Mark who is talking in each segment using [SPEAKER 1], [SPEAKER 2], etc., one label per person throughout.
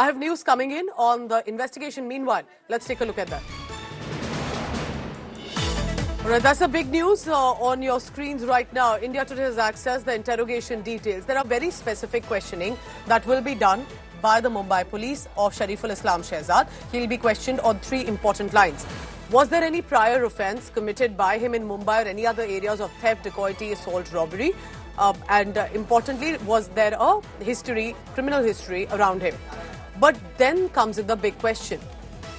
[SPEAKER 1] I have news coming in on the investigation. Meanwhile, let's take a look at that. All right, that's the big news on your screens right now. India Today has accessed the interrogation details. There are very specific questioning that will be done by the Mumbai Police of Shariful Islam Shehzad. He'll be questioned on 3 important lines. Was there any prior offence committed by him in Mumbai or any other areas of theft, dacoity, assault, robbery? Importantly, was there a criminal history around him? But then comes in the big question.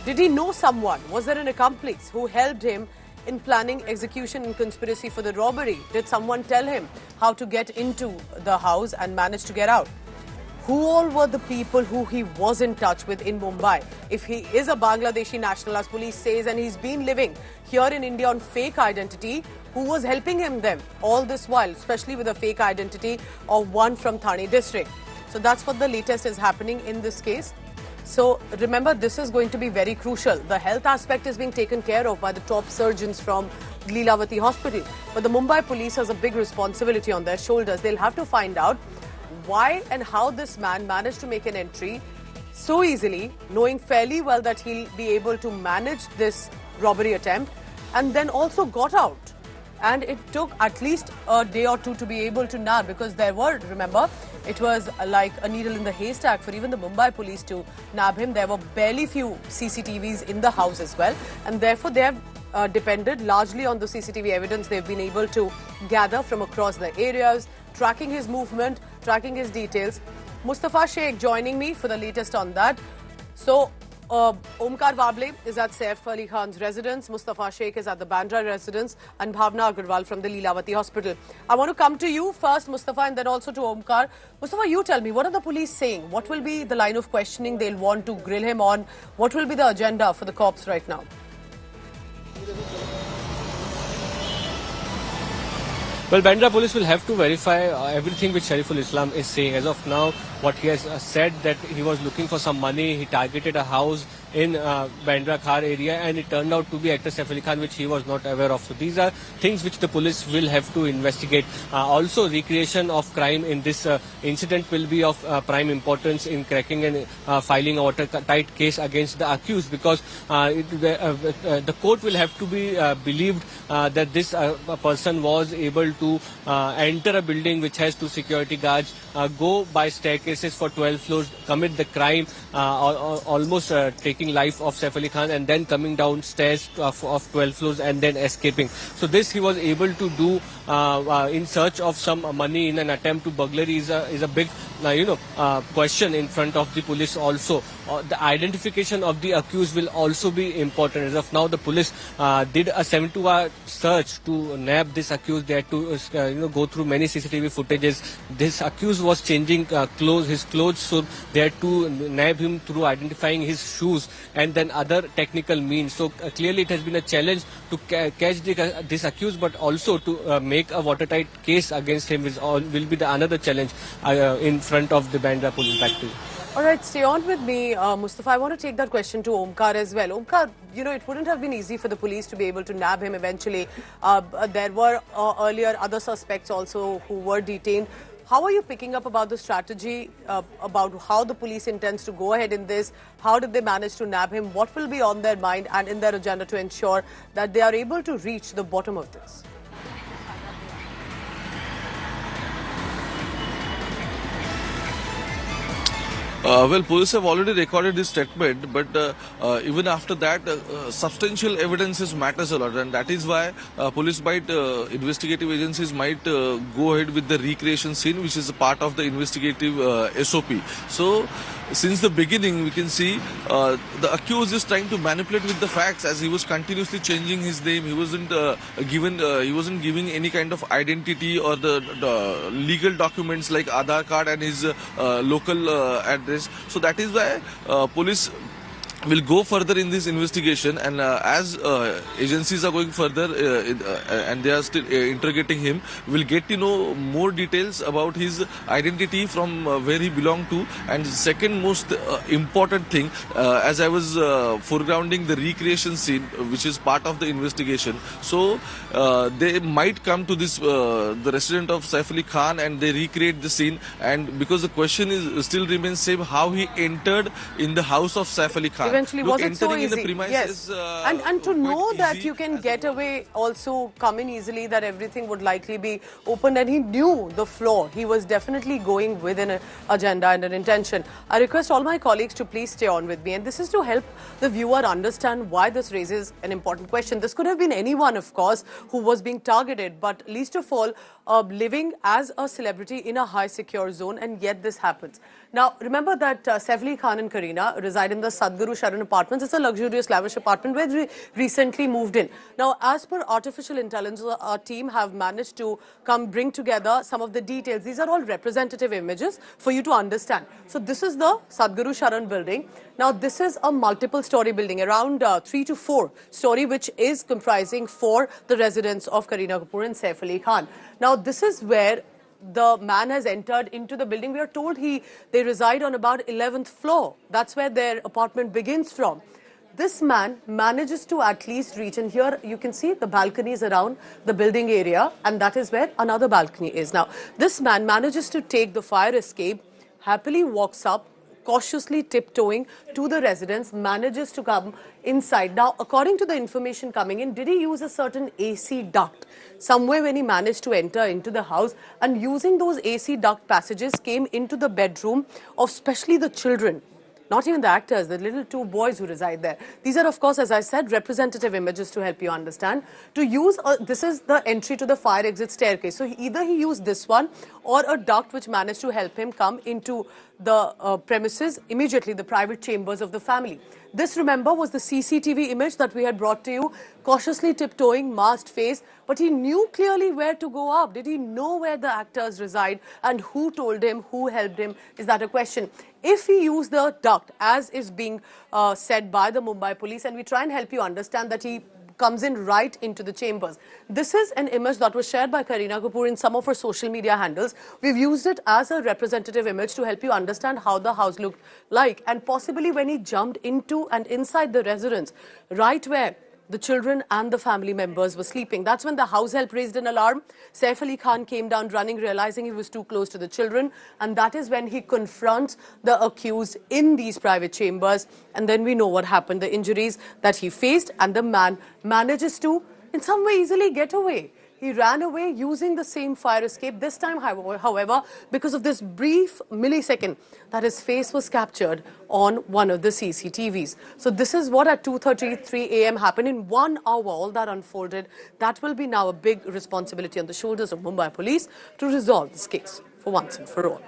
[SPEAKER 1] Did he know someone? Was there an accomplice who helped him in planning, execution and conspiracy for the robbery? Did someone tell him how to get into the house and manage to get out? Who all were the people who he was in touch with in Mumbai? If he is a Bangladeshi national, as police says, and he's been living here in India on fake identity, who was helping him then all this while, especially with a fake identity of one from Thane district? So that's what the latest is happening in this case. So remember, this is going to be very crucial. The health aspect is being taken care of by the top surgeons from Leelavati Hospital. But the Mumbai Police has a big responsibility on their shoulders. They'll have to find out why and how this man managed to make an entry so easily, knowing fairly well that he'll be able to manage this robbery attempt, and then also got out. And it took at least a day or two to be able to nab, because there were, remember, it was like a needle in the haystack for even the Mumbai Police to nab him. There were barely few CCTVs in the house as well, and therefore they have depended largely on the CCTV evidence they've been able to gather from across the areas, tracking his movement, tracking his details. Mustafa Sheikh joining me for the latest on that. So, Omkar Wable is at Saif Ali Khan's residence, Mustafa Sheikh is at the Bandra residence, and Bhavna Agarwal from the Leelavati Hospital. I want to come to you first, Mustafa, and then also to Omkar. Mustafa, you tell me, what are the police saying? What will be the line of questioning they'll want to grill him on? What will be the agenda for the cops right now?
[SPEAKER 2] Well, Bandra Police will have to verify everything which Shariful Islam is saying. As of now, what he has said, that he was looking for some money, he targeted a house in Bandra Khar area, and it turned out to be actor Saif Ali Khan, which he was not aware of. So these are things which the police will have to investigate. Also, recreation of crime in this incident will be of prime importance in cracking and filing a watertight case against the accused, because the court will have to be believed that this person was able to enter a building which has 2 security guards, go by staircases for 12 floors, commit the crime, almost taking life of Saif Ali Khan, and then coming downstairs of 12 floors and then escaping. So this he was able to do in search of some money in an attempt to burglary is a big question in front of the police also. The identification of the accused will also be important. As of now, the police did a 72-hour search to nab this accused. They had to go through many CCTV footages. This accused was changing his clothes, so they had to nab him through identifying his shoes and then other technical means. So clearly it has been a challenge to catch this accused, but also to make a watertight case against him will be another challenge in front of the Bandra Police. Back to you.
[SPEAKER 1] All right, stay on with me, Mustafa. I want to take that question to Omkar as well. Omkar, it wouldn't have been easy for the police to be able to nab him eventually. There were earlier other suspects also who were detained. How are you picking up about the strategy, about how the police intends to go ahead in this? How did they manage to nab him? What will be on their mind and in their agenda to ensure that they are able to reach the bottom of this?
[SPEAKER 3] Well, police have already recorded this statement, but even after that, substantial evidences matters a lot, and that is why investigative agencies might go ahead with the recreation scene, which is a part of the investigative SOP. So, since the beginning, we can see the accused is trying to manipulate with the facts, as he was continuously changing his name. He wasn't giving any kind of identity or the legal documents like Aadhaar card and his local address. So that is why police will go further in this investigation, and as agencies are going further and they are still interrogating him, we'll get to know more details about his identity, from where he belonged to. And second most important thing, as I was foregrounding the recreation scene, which is part of the investigation, so they might come to this the resident of Saif Ali Khan and they recreate the scene, and because the question is still remains same, how he entered in the house of Saif Ali Khan.
[SPEAKER 1] Eventually,
[SPEAKER 3] Look,
[SPEAKER 1] was it so easy?
[SPEAKER 3] Yes.
[SPEAKER 1] And to know that
[SPEAKER 3] easy.
[SPEAKER 1] you can get away, also come in easily, that everything would likely be opened, and he knew the floor. He was definitely going with an agenda and an intention. I request all my colleagues to please stay on with me, and this is to help the viewer understand why this raises an important question. This could have been anyone, of course, who was being targeted, but least of all, living as a celebrity in a high secure zone, and yet this happens. Now, remember that Saif Ali Khan and Kareena reside in the Sadhguru Sharan apartments. It's a luxurious, lavish apartment where they recently moved in. Now, as per artificial intelligence, our team have managed to bring together some of the details. These are all representative images for you to understand. So this is the Sadhguru Sharan building. Now, this is a multiple-story building, around 3 to 4 story, which is comprising for the residents of Kareena Kapoor and Saif Ali Khan. Now, this is where the man has entered into the building. We are told they reside on about 11th floor. That's where their apartment begins from. This man manages to at least reach, and here you can see the balconies around the building area, and that is where another balcony is. Now, this man manages to take the fire escape, happily walks up, cautiously tiptoeing to the residence, manages to come inside. Now, according to the information coming in, did he use a certain AC duct somewhere when he managed to enter into the house, and using those AC duct passages came into the bedroom of especially the children? Not even the actors, the little 2 boys who reside there. These are, of course, as I said, representative images to help you understand. To use, this is the entry to the fire exit staircase. So either he used this one or a duct which managed to help him come into the premises, immediately the private chambers of the family. This, remember, was the CCTV image that we had brought to you, cautiously tiptoeing, masked face, but he knew clearly where to go up. Did he know where the actors reside and who told him, who helped him? Is that a question? If he used the duct, as is being said by the Mumbai Police, and we try and help you understand that he comes in right into the chambers. This is an image that was shared by Kareena Kapoor in some of her social media handles. We've used it as a representative image to help you understand how the house looked like, and possibly when he jumped into and inside the residence, right where the children and the family members were sleeping. That's when the house help raised an alarm. Saif Ali Khan came down running, realizing he was too close to the children. And that is when he confronts the accused in these private chambers. And then we know what happened, the injuries that he faced. And the man manages to, in some way, easily get away. He ran away using the same fire escape. This time, however, because of this brief millisecond that his face was captured on one of the CCTVs. So this is what at 2:33 a.m. happened. In 1 hour, all that unfolded. That will be now a big responsibility on the shoulders of Mumbai Police to resolve this case for once and for all.